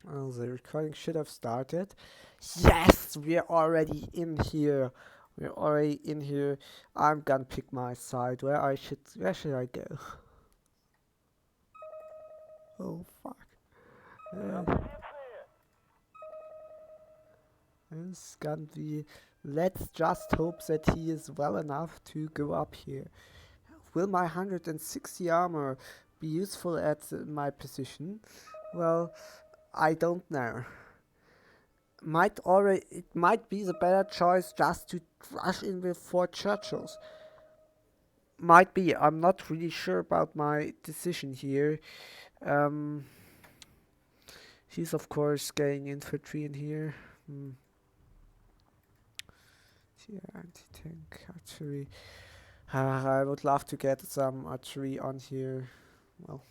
Well, the recording should have started. Yes, we're already in here. We're already in here. I'm gonna pick my side. Where should I go? Oh fuck. Uh, it's gonna be. Let's just hope that he is well enough to go up here. Will my 160 armor be useful at my position? Well, I don't know. It might be the better choice just to rush in with 4 Churchills. Might be. I'm not really sure about my decision here. Um, he's of course getting infantry in here. Hmm. Yeah, anti-tank artillery. I would love to get some artillery on here. Well,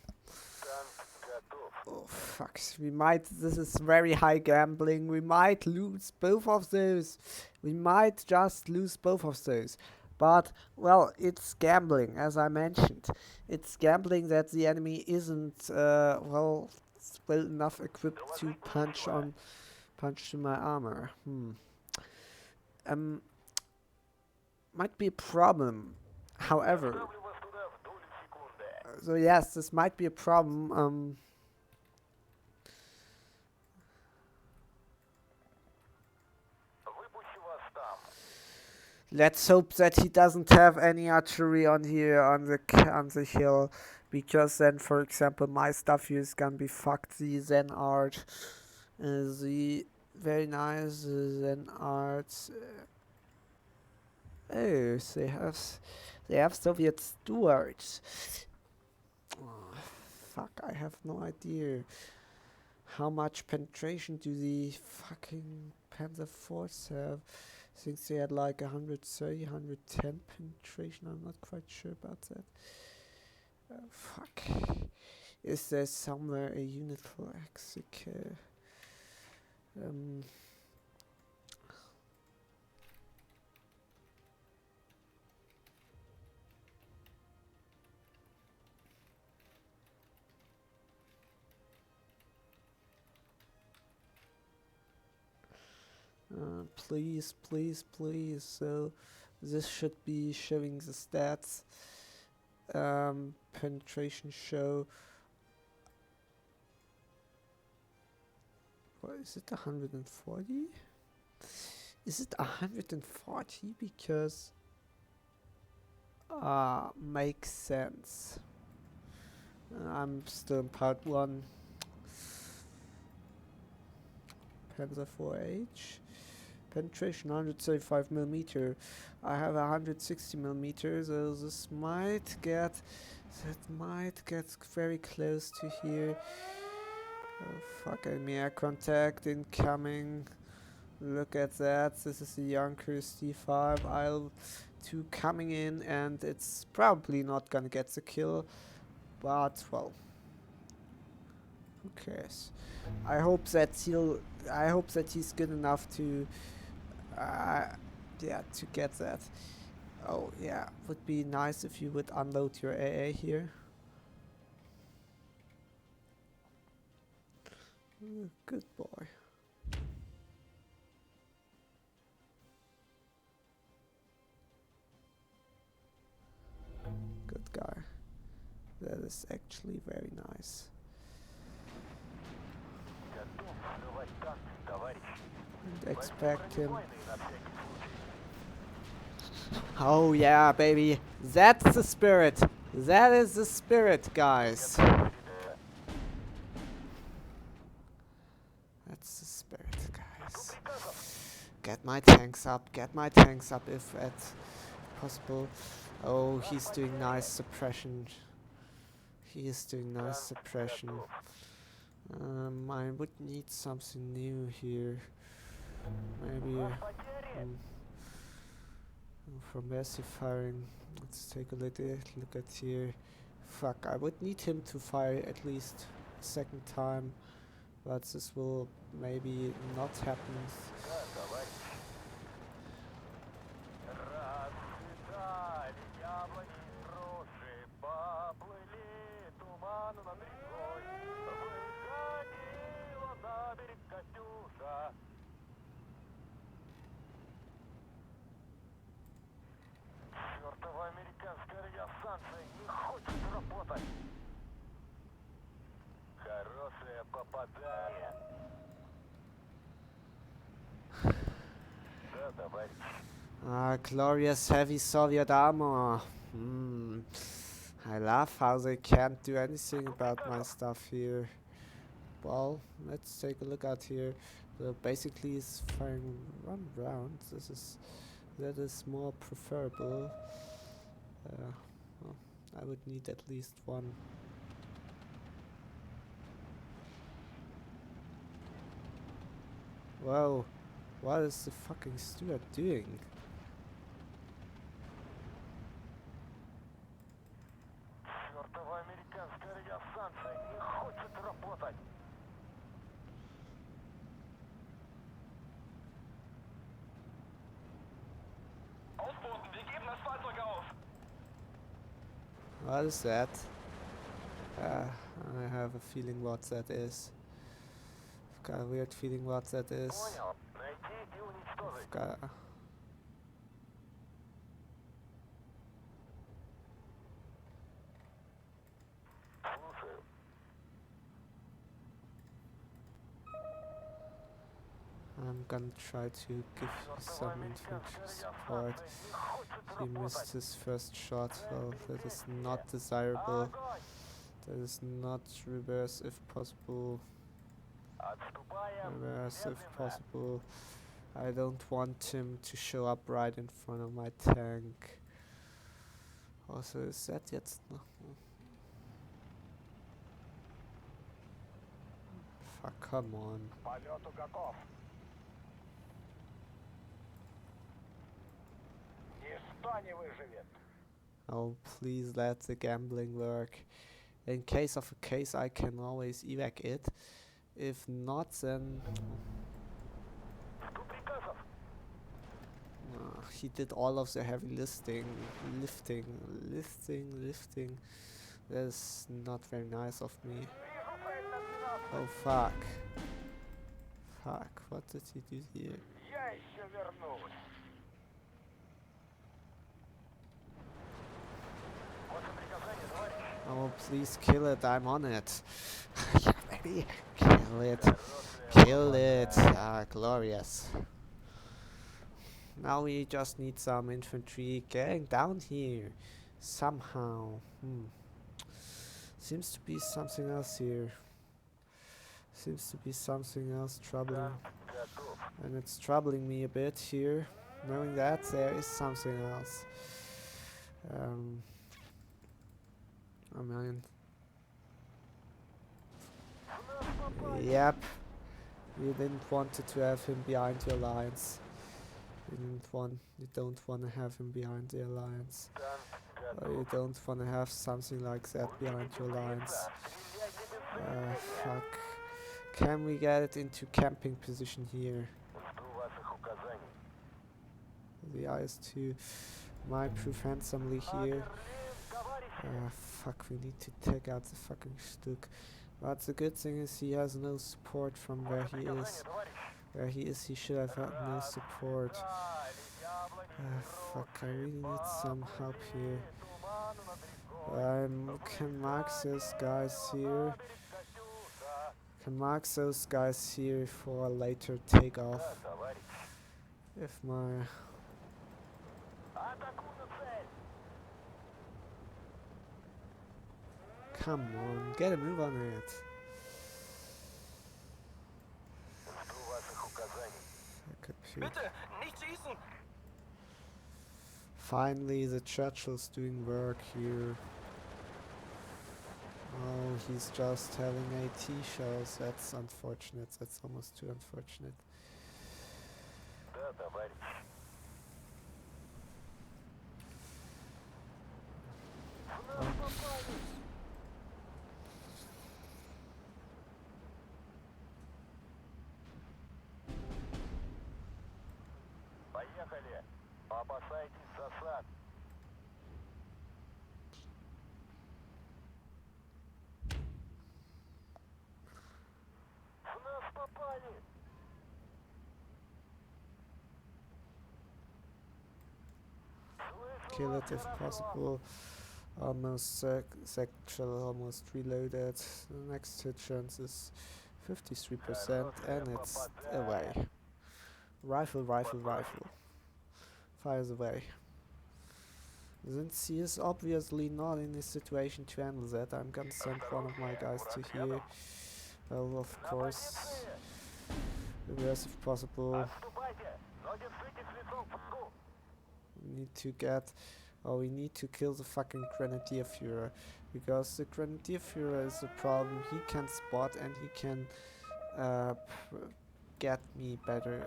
oh fuck. We might. This is very high gambling. We might lose both of those. We might just lose both of those. But, well, it's gambling, as I mentioned. It's gambling that the enemy isn't, well enough equipped to punch to my armor. Um, might be a problem. However, so yes, this might be a problem. Let's hope that he doesn't have any artillery on here on the hill, because then, for example, my stuff here is gonna be fucked. The Zen art, the very nice Zen art. Oh, they have Soviet Stuarts. Oh, fuck, I have no idea. How much penetration do the fucking Panzer Force have? I think they had like 130, 110 penetration. I'm not quite sure about that. Fuck. Is there somewhere a unit for Executive? Please, please, please. So this should be showing the stats. Penetration show. What is it? 140? Is it 140? Because makes sense. I'm still in part 1. Panzer 4H. Penetration 135 millimeter. I have 160 millimeters, so this might get very close to here. Oh fuck, enemy air contact incoming. Look at that. This is the Yonkers D5 IL-2 coming in, and it's probably not gonna get the kill, but well, who cares? I hope that he's good enough to to get that. Oh yeah, would be nice if you would unload your AA here. Good boy. Good guy. That is actually very nice. And expect him. Oh yeah, baby. That's the spirit. That is the spirit, guys. That's the spirit, guys. Get my tanks up. Get my tanks up if it's possible. Oh, he's doing nice suppression. He is doing nice suppression. I would need something new here. Maybe for massive firing. Let's take a look at here. Fuck, I would need him to fire at least a second time, but this will maybe not happen. Ah, glorious heavy Soviet armor. I love how they can't do anything about my stuff here. Well, let's take a look at here. Basically, it's firing 1 round. That is more preferable. Well, I would need at least 1. Whoa, what is the fucking steward doing? What is that? I have a feeling what that is. I've got a weird feeling what that is. I've got I'm gonna try to give you some infantry support. He missed his first shot, well, that is not desirable. That is not reverse if possible. Reverse if possible. I don't want him to show up right in front of my tank. Also, is that yet? No. Fuck, come on. Oh, please let the gambling work. In case of a case, I can always evac it. If not, then he did all of the heavy lifting. That is not very nice of me. Oh fuck. Fuck, what did he do here? Oh, please kill it, I'm on it. Yeah, baby. Kill it. Kill it. Ah, glorious. Now we just need some infantry getting down here. Somehow. Seems to be something else here. Seems to be something else troubling. And it's troubling me a bit here. Knowing that there is something else. I mean, yep, you didn't want to have him behind your lines. You don't want to have him behind the alliance. Or you don't want to have something like that behind your lines. Fuck. Can we get it into camping position here? The IS-2 might prove handsomely here. Fuck, we need to take out the fucking Stuck. But the good thing is he has no support from where he is. Where he is, he should have had no support. Fuck, I really need some help here. Can mark those guys here. Can mark those guys here for a later takeoff. If my... Come on, get a move on it. Finally, the Churchill's doing work here. Oh, he's just having AT shells. That's unfortunate. That's almost too unfortunate. Kill it if possible. Almost sexual, almost reloaded. The next hit chance is 53% and it's away. Rifle, rifle, rifle. Fires away. Since he is obviously not in a situation to handle that, I'm gonna send one of my guys to here. Well, of course, reverse if possible. We need to kill the fucking Grenadier Führer, because the Grenadier Führer is a problem. He can spot and he can get me better.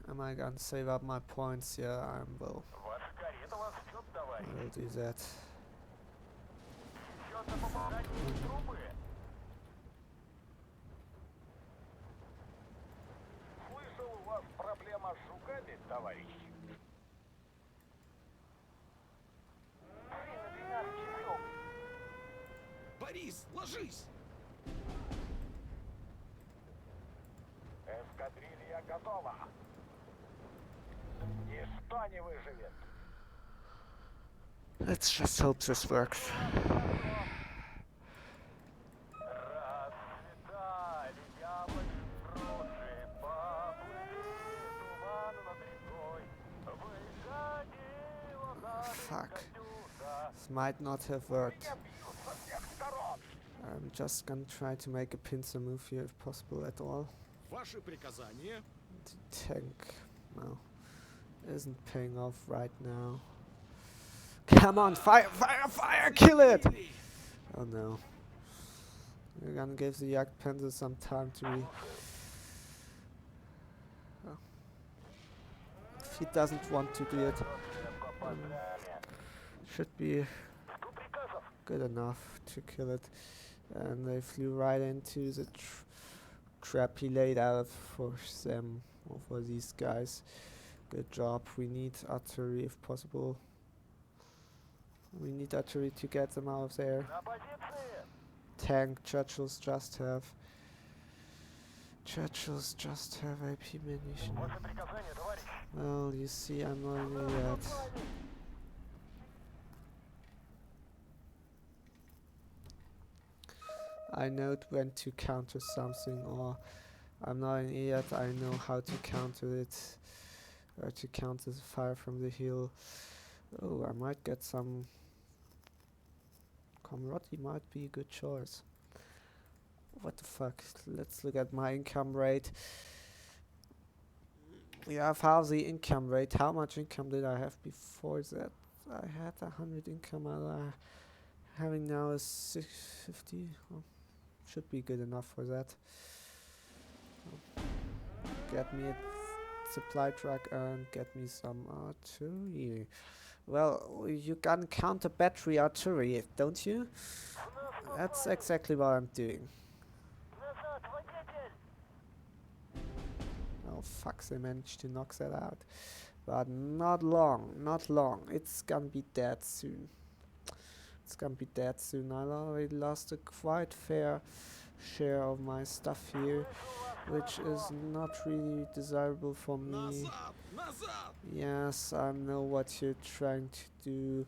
Am I gonna save up my points? Yeah, I will. I will do that. Борис, ложись! Эскадрилья готова. Ничто не выживет. Let's just hope this works. Fuck. This might not have worked. I'm just gonna try to make a pincer move here if possible at all. Ваши приказания? The tank, no, isn't paying off right now. Come on, fire, fire, fire, kill it! Oh no. We're gonna give the Jagdpanzer some time to if he doesn't want to do it, should be good enough to kill it. And they flew right into the trap he laid out for them, or for these guys. Good job. We need artillery if possible. We need artillery to get them out of there. Tank, Churchills just have AP ammunition. Well, you see, I'm not in it yet. I know when to counter something, or I'm not an idiot, I know how to counter it, or to counter the fire from the hill. Oh, I might get some Comrade, might be a good choice. What the fuck, let's look at my income rate. We have half the income rate. How much income did I have before that? I had 100 income, having now is 650. Well, should be good enough for that. Get me a supply truck and get me some artillery. Well, you can counter battery artillery, don't you? That's exactly what I'm doing. Oh fuck, they managed to knock that out. But not long, not long. It's gonna be dead soon. It's gonna be dead soon. I already lost a quite fair share of my stuff here, which is not really desirable for me. Yes, I know what you're trying to do,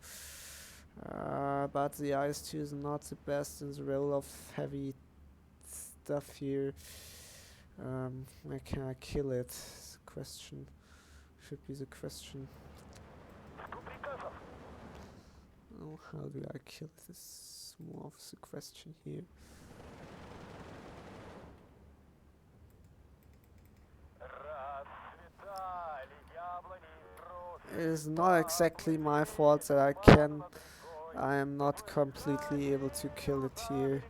but the IS-2 is not the best in the role of heavy stuff here. Where can I kill it? The question should be the question. Oh, how do I kill this? More of the question here. It is not exactly my fault that I am not completely able to kill it here.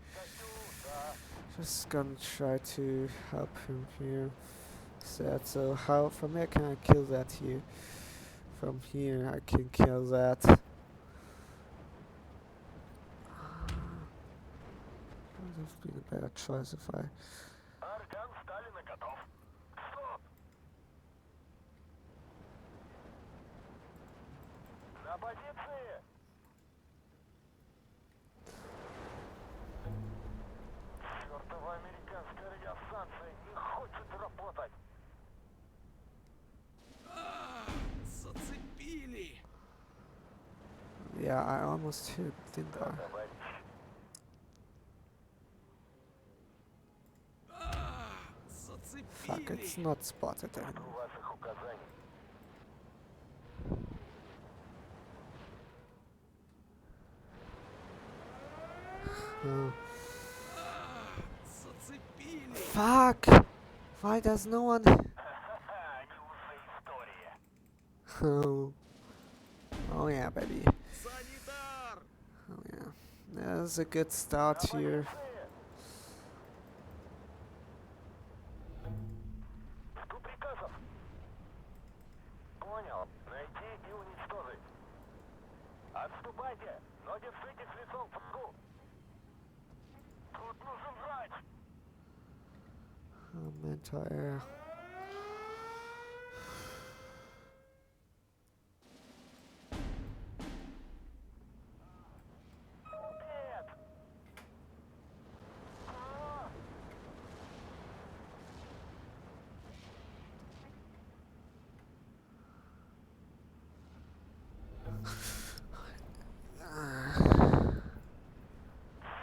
Just gonna try to help him here. So how, from where can I kill that here? From here I can kill that. Would have been a better choice if I... Yeah, I almost hit, didn't I? Fuck, it's Зацепили! not spotted anymore. Ваших указаний. Oh. Зацепили! Fuck! Why does no one... Грустная история. Oh. Oh yeah, baby. Санитар! Oh yeah. That's a good start here. Жду приказов. Понял. Найти и уничтожить. Отступайте, но держитесь лицом к врагу. Тут нужен врач. Anti-air. Нет.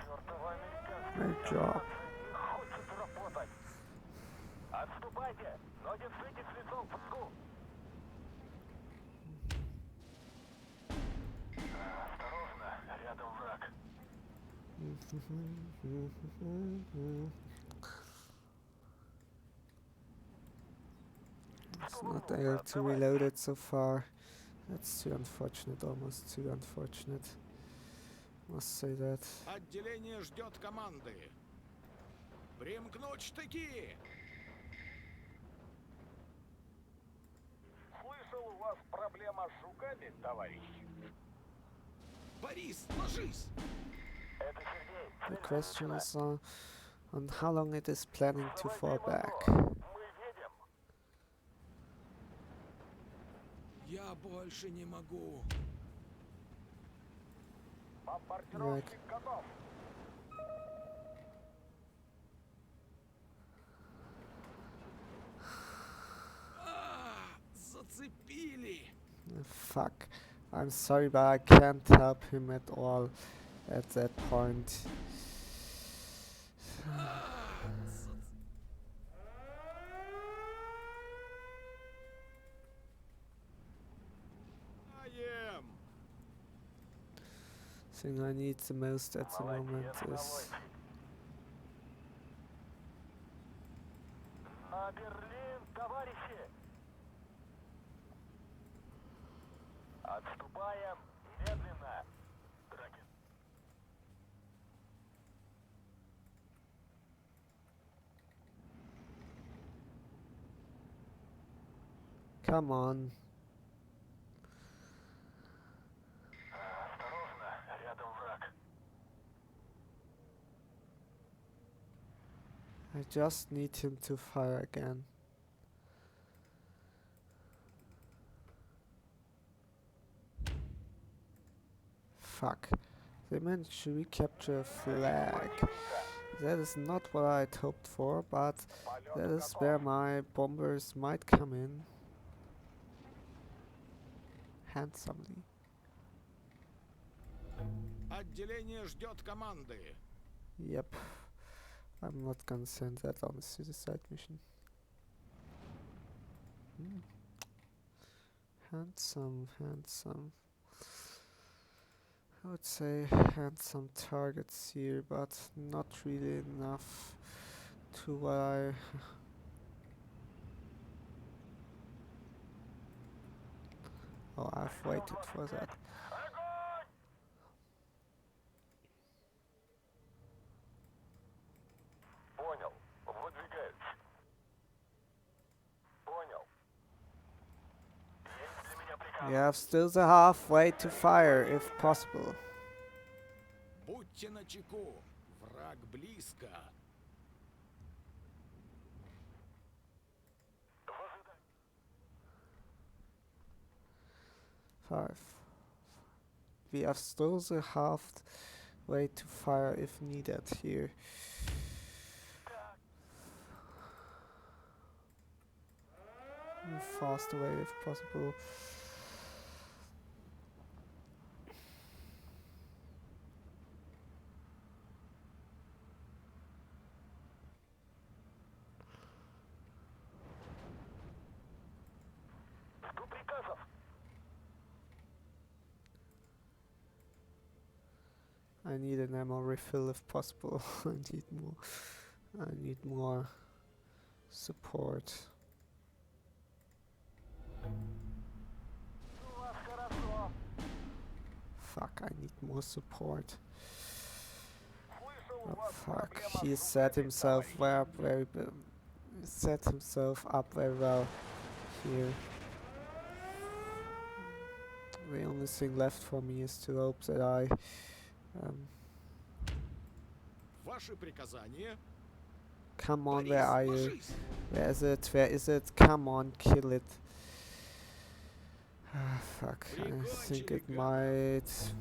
Чёртова американская Great job. не хочет работать. Отступайте, но держитесь лицом к врагу. Осторожно, рядом враг. It's not able to reload it so far. That's too unfortunate, almost too unfortunate. Must say that. Отделение ждет команды. Примкнуть штыки! Слышал, у вас проблема с жуками, товарищ? Борис, ложись! Это Сергей. The question is on how long it is planning to fall back. Мы едем. Я больше не могу. Бомбардировщик готов. Зацепили! Fuck. I'm sorry, but I can't help him at all at that point. Аем! Thing I need the most at the moment is На Берлин, товарищи! Отступаем медленно. Драгин. come on. Осторожно, рядом враг. I just need him to fire again. Fuck. They managed to recapture a flag. That is not what I'd hoped for, but that is where my bombers might come in. Handsomely. Отделение ждет команды. Yep. I'm not gonna send that on a suicide mission. Handsome, handsome. I would say handsome targets here, but not really enough to what I... Oh, I've waited for that. Понял. Выдвигаются. Понял. Есть для меня приказ. You have still the halfway to fire, if possible. Будьте начеку. Враг близко. Five. We have still the halfway to fire if needed here. Move fast away if possible. I need an ammo refill if possible. I need more support. У вас хорошо. Fuck, I need more support. Слышал, у Oh, вас fuck, проблема he с set руками, himself товарищ. set himself up very well here. The only thing left for me is to hope that I Ваши приказания? come on, Борис, where are you? ложись! Where is it? Where is it? Come on, kill it. Ah, fuck, I think it might.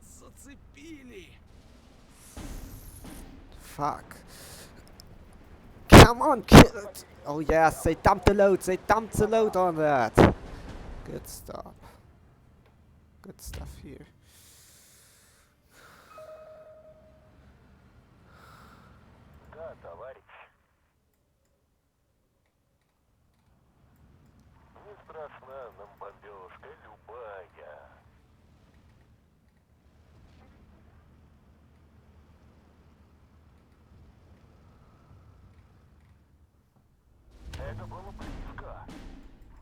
Зацепили! Fuck. Come on, kill it! Oh yes, they dumped the load, on that! Good stuff. Good stuff here. Да, товарищ. Не страшна нам бомбежка любая. Это было близко.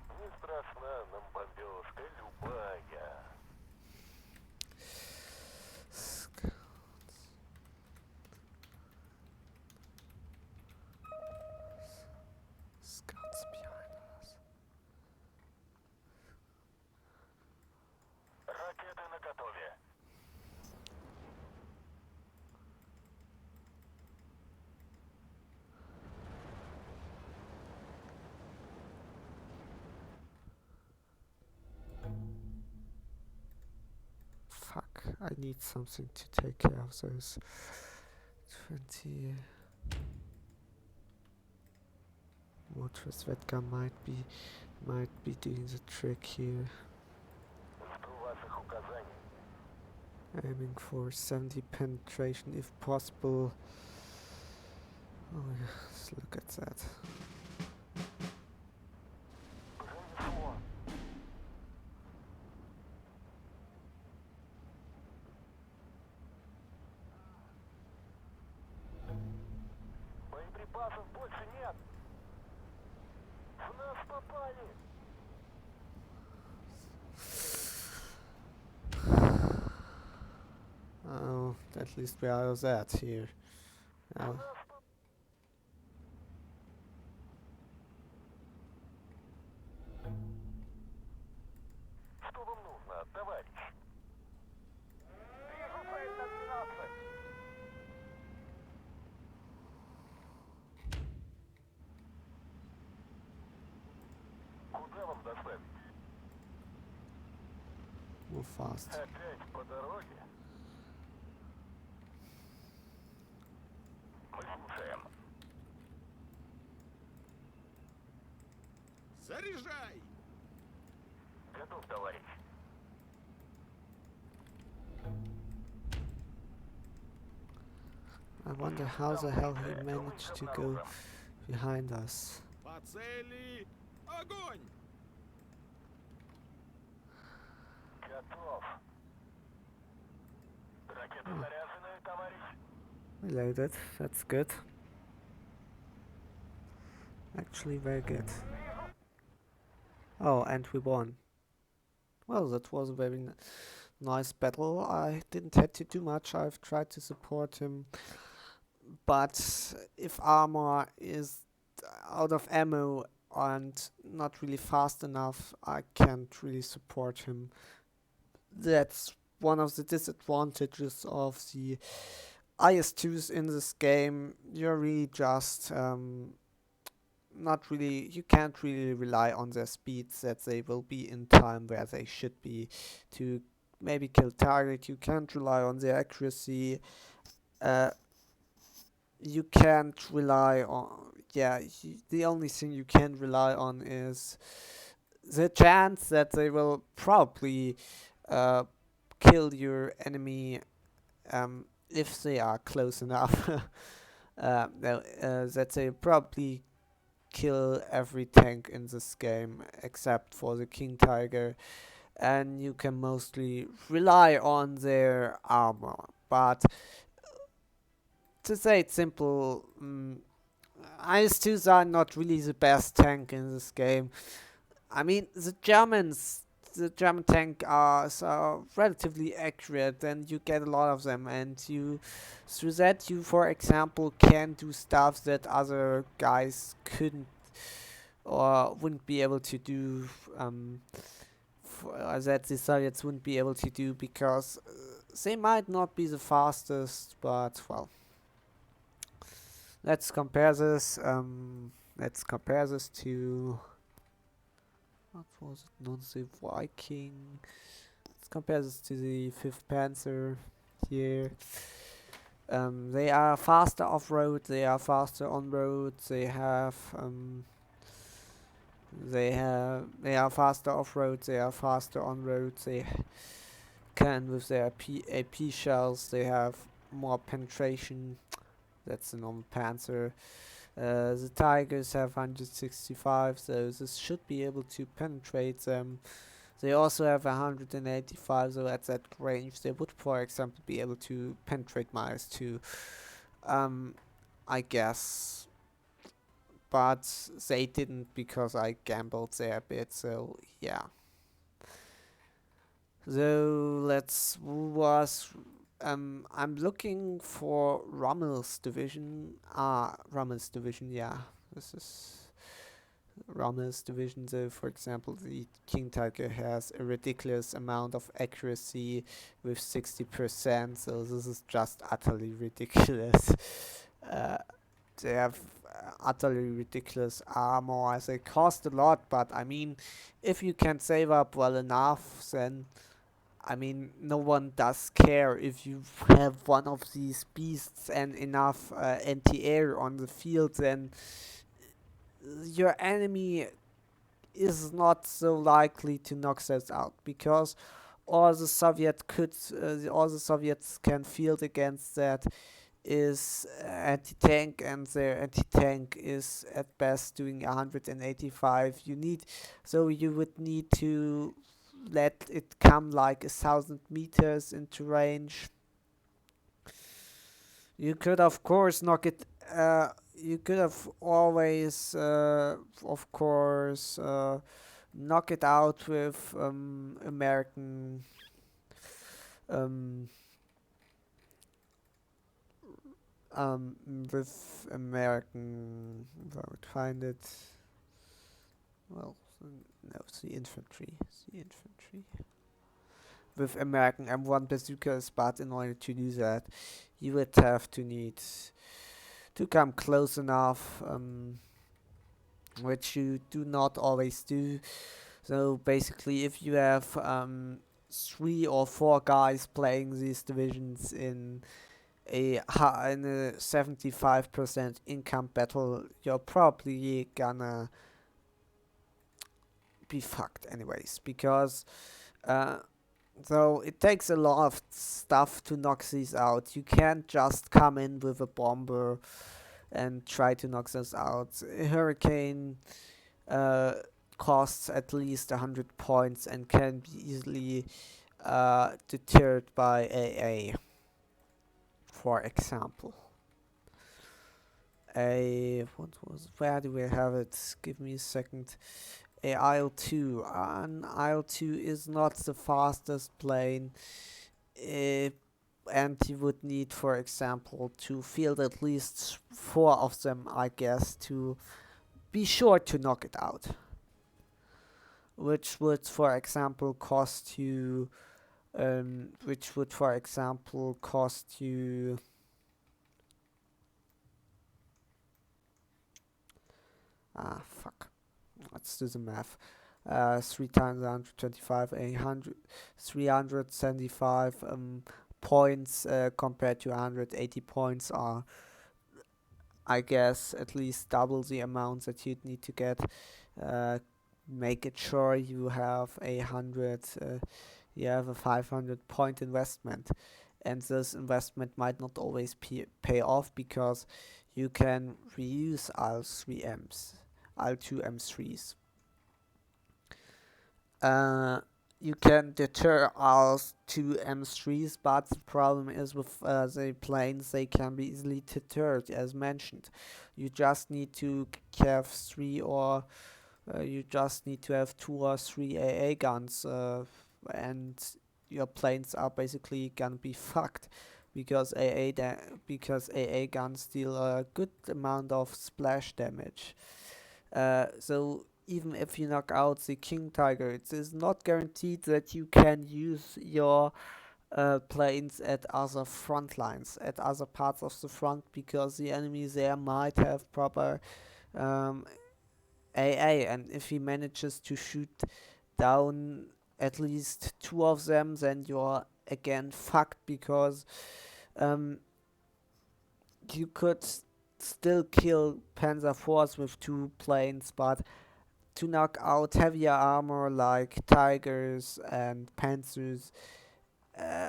Не страшна нам бомбежка любая. Scouts behind us. Ракеты наготове. Fuck, I need something to take care of those 20 motorist Vedka might be doing the trick here. Жду ваших указаний. Aiming for 70 penetration if possible. Oh yes, look at that. Пронесло. Боеприпасов больше нет. В нас попали. Oh, at least we are that here. В Now, нас Что вам нужно, товарищ? Вижу цель на 12. Куда вам доставить? move fast. Опять по дороге? Мы слушаем. Заряжай! Готов, товарищ. I wonder how the hell he managed to go behind us. По цели! Огонь! Готов. Ракеты заряжены, товарищ. Reloaded, that's good. Actually very good. Oh, and we won. Well, that was a very nice battle. I didn't have to do much. I've tried to support him. But if armor is out of ammo and not really fast enough, I can't really support him. That's one of the disadvantages of the IS-2s in this game. You're really just not really, you can't really rely on their speeds, that they will be in time where they should be to maybe kill target. You can't rely on their accuracy. You can't rely on, the only thing you can rely on is the chance that they will probably kill your enemy if they are close enough. That they probably kill every tank in this game except for the King Tiger. and you can mostly rely on their armor. But to say it simple, IS-2s are not really the best tank in this game. I mean, the German tank are so relatively accurate, and you get a lot of them, and through that you, for example, can do stuff that other guys couldn't or wouldn't be able to do, that the Soviets wouldn't be able to do, because they might not be the fastest, but well, let's compare this. Let's compare this to, what was it? Not the Viking. Let's compare this to the 5th Panzer here. They are faster off-road, they are faster on-road, they are faster off-road, they are faster on-road, they can, with their AP shells, they have more penetration. That's the normal Panzer. The Tigers have 165, so this should be able to penetrate them. They also have 185, so at that range they would, for example, be able to penetrate my IS-2, I guess. But they didn't, because I gambled there a bit, so yeah. So I'm looking for Rommel's division. Rommel's division, yeah. This is Rommel's division. So, for example, the King Tiger has a ridiculous amount of accuracy with 60%, so this is just utterly ridiculous. They have utterly ridiculous armor. They cost a lot, but I mean, if you can save up well enough, then I mean, no one does care if you have one of these beasts and enough anti-air on the field, then your enemy is not so likely to knock those out, because all the Soviets can field against that is anti-tank, and their anti-tank is at best doing 185. You would need to let it come like 1,000 meters into range. You could of course knock it, you could have always of course knock it out with American I would find it, well, no, it's the infantry. With American M1 bazookas, but in order to do that, you would have to need to come close enough, which you do not always do. So basically, if you have 3 or 4 guys playing these divisions in a 75% income battle, you're probably gonna be fucked anyways, because though it takes a lot of stuff to knock these out. You can't just come in with a bomber and try to knock those out. A Hurricane costs at least 100 points and can be easily deterred by AA, for example. Where do we have it? Give me a second. A IL-2. An IL-2 is not the fastest plane, and you would need, for example, to field at least 4 of them, I guess, to be sure to knock it out. Which would, for example, cost you. Fuck. Let's do the math. 3 times 125, 375 points compared to 180 points are, I guess, at least double the amount that you'd need to get. Make it sure you have a 500 point investment, and this investment might not always pay off, because you can reuse IL-2 M3s. you can deter all 2 M3s, but the problem is with the planes, they can be easily deterred, as mentioned. You just need to have 3 or you just need to have 2 or 3 AA guns, and your planes are basically gonna be fucked because AA guns deal a good amount of splash damage. So even if you knock out the King Tiger, it is not guaranteed that you can use your planes at other front lines, at other parts of the front, because the enemy there might have proper um, AA, and if he manages to shoot down at least 2 of them, then you're again fucked, because um, you could still kill Panzer IVs with 2 planes, but to knock out heavier armor like Tigers and Panzers,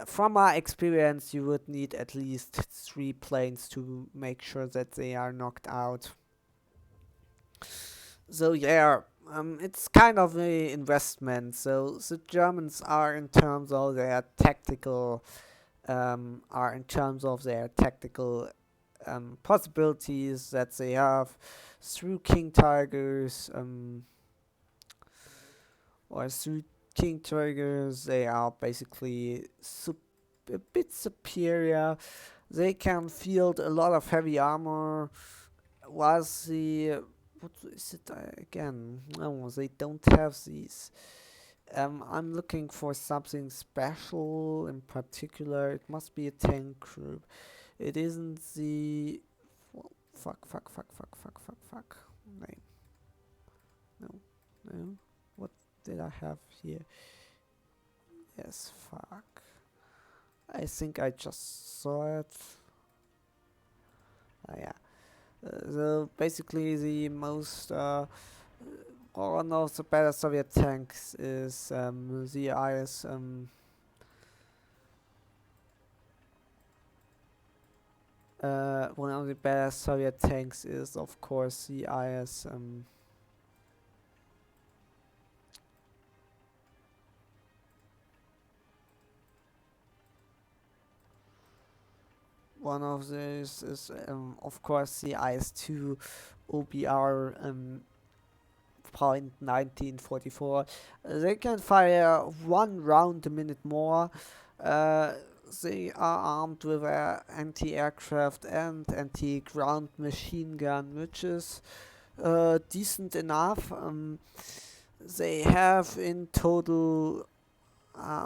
from my experience, you would need at least 3 planes to make sure that they are knocked out. So yeah, it's kind of an investment. So the Germans are in terms of their tactical, possibilities that they have through King Tigers, or through King Tigers, they are basically a bit superior. They can field a lot of heavy armor, whilst the what is it again? No, they don't have these. I'm looking for something special in particular. It must be a tank group. It isn't the. Well, fuck. Name. No. What did I have here? Yes, fuck. I think I just saw it. Oh, yeah. So basically, the most one of the better Soviet tanks is the IS. One of the better Soviet tanks is, of course, the IS. One of these is, of course, the IS-2 OBR .1944. They can fire 1 round a minute more. They are armed with an anti-aircraft and anti-ground machine gun, which is decent enough. They have in total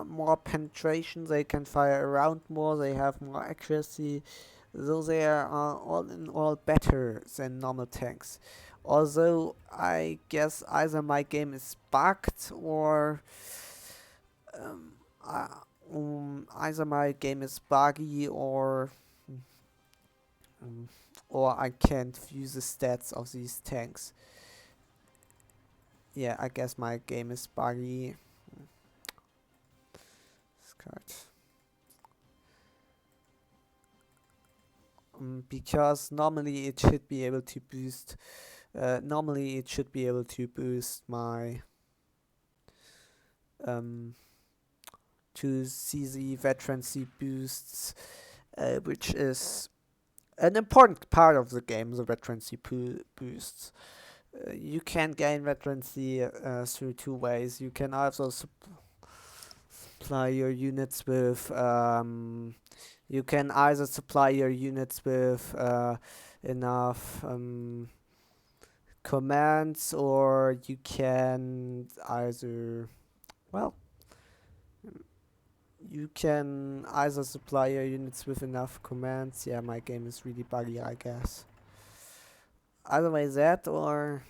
more penetration, they can fire around more, they have more accuracy, though they are all in all better than normal tanks. Although I guess either my game is bugged or either my game is buggy or I can't view the stats of these tanks. Yeah, I guess my game is buggy. Because normally it should be able to boost. Normally it should be able to boost my to see the veterancy boosts, which is an important part of the game. The veterancy boosts. You can gain veterancy through 2 ways. You can also supply your units with you can either supply your units with enough commands, or you can either, well, you can either supply your units with enough commands. Yeah, my game is really buggy, I guess. Either way, that, or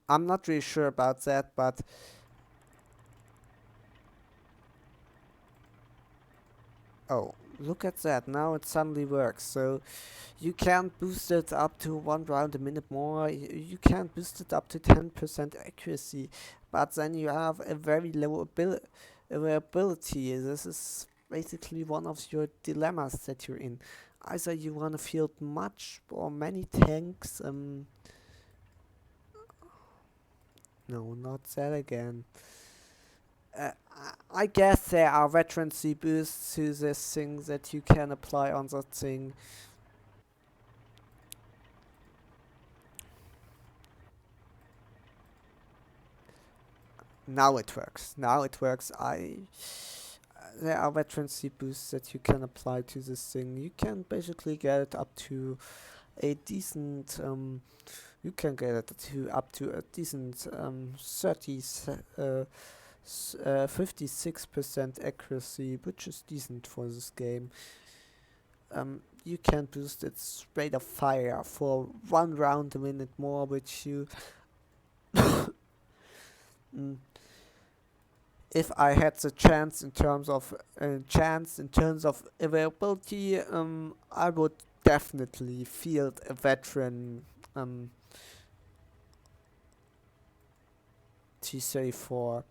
I'm not really sure about that, but oh, look at that, now it suddenly works. So you can boost it up to 1 round a minute more, you can boost it up to 10% accuracy, but then you have a very low availability. This is basically one of your dilemmas that you're in. Either you want to field much or many tanks, No, not that again. I guess there are veterancy boosts to this thing that you can apply on that thing. Now it works. Now it works. There are veterancy boosts that you can apply to this thing. You can basically get it up to a decent. You can get it to up to a decent 56% accuracy, which is decent for this game. You can boost its rate of fire for 1 round a minute more, which you. If I had the chance in terms of availability, I would definitely field a veteran T34,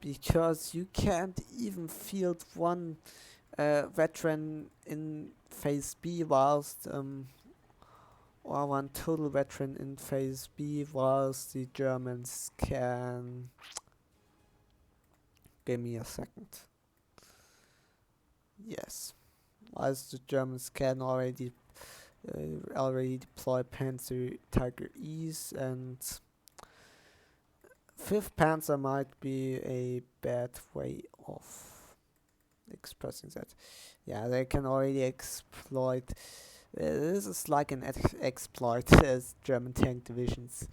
because you can't even field one veteran in phase B whilst or one total veteran in phase B whilst the Germans can. Give me a second. Yes, whilst the Germans can already deploy Panzer Tiger E's, and 5th Panzer might be a bad way of expressing that. Yeah, they can already exploit. This is like an exploit as German tank divisions.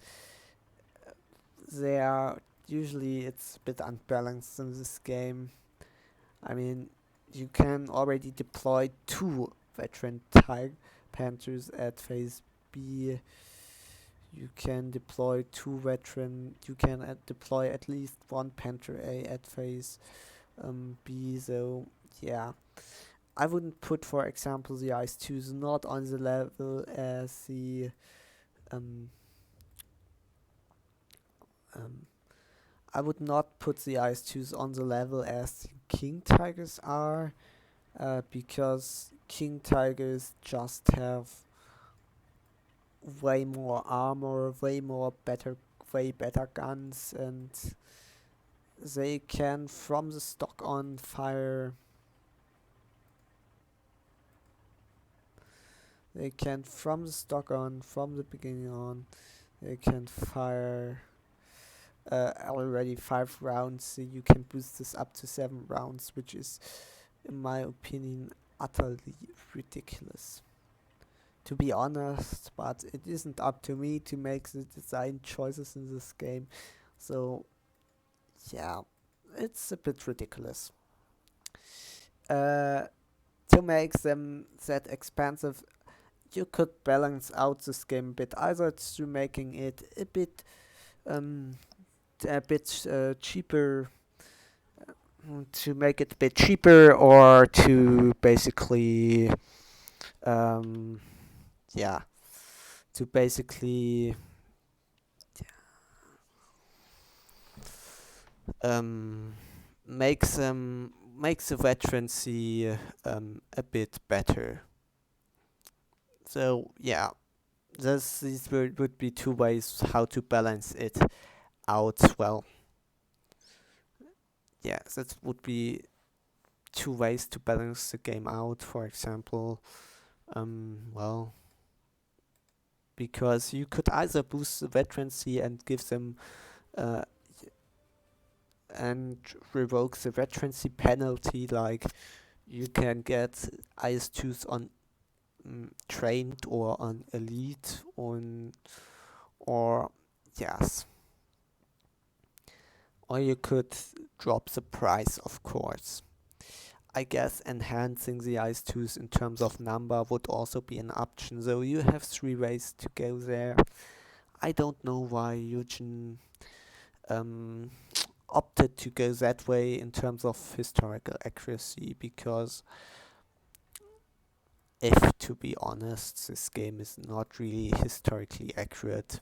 They are usually it's a bit unbalanced in this game. I mean, you can already deploy 2 veteran Tiger Panthers at phase B. You can deploy 2 veteran. You can deploy at least 1 Panther A at phase B. So yeah, I wouldn't put, for example, the IS-2s not on the level as the I would not put the IS-2s on the level as the King Tigers are, because King Tigers just have way more armor, way better guns, and they can from the stock on fire. They can from the stock on, from the beginning on, they can fire already 5 rounds, so you can boost this up to 7 rounds, which is, in my opinion, utterly ridiculous. To be honest, but it isn't up to me to make the design choices in this game. So, yeah, it's a bit ridiculous. To make them that expensive, you could balance out this game a bit, either through making it a bit cheaper, to make it a bit cheaper, or to basically to basically make the veterancy a bit better. So yeah, these would be 2 ways how to balance it out well. Yeah, that would be 2 ways to balance the game out. For example, well, because you could either boost the veterancy and give them and revoke the veterancy penalty, like you can get IS-2s on trained or on elite, or yes, or you could drop the price, of course. I guess enhancing the IS-2s in terms of number would also be an option, so you have 3 ways to go there. I don't know why Eugen opted to go that way in terms of historical accuracy, because if to be honest, this game is not really historically accurate.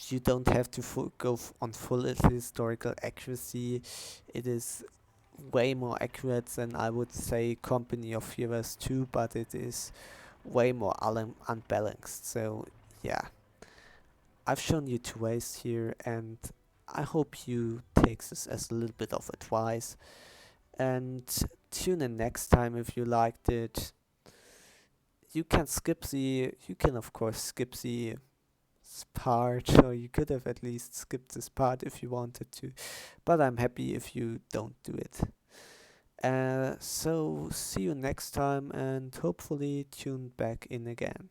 You don't have to go on full historical accuracy. It is way more accurate than, I would say, Company of Heroes 2, but it is way more unbalanced. So yeah, I've shown you two ways here, and I hope you take this as a little bit of advice. And tune in next time if you liked it. You can of course skip the part, or you could have at least skipped this part if you wanted to, but I'm happy if you don't do it. So see you next time, and hopefully tune back in again.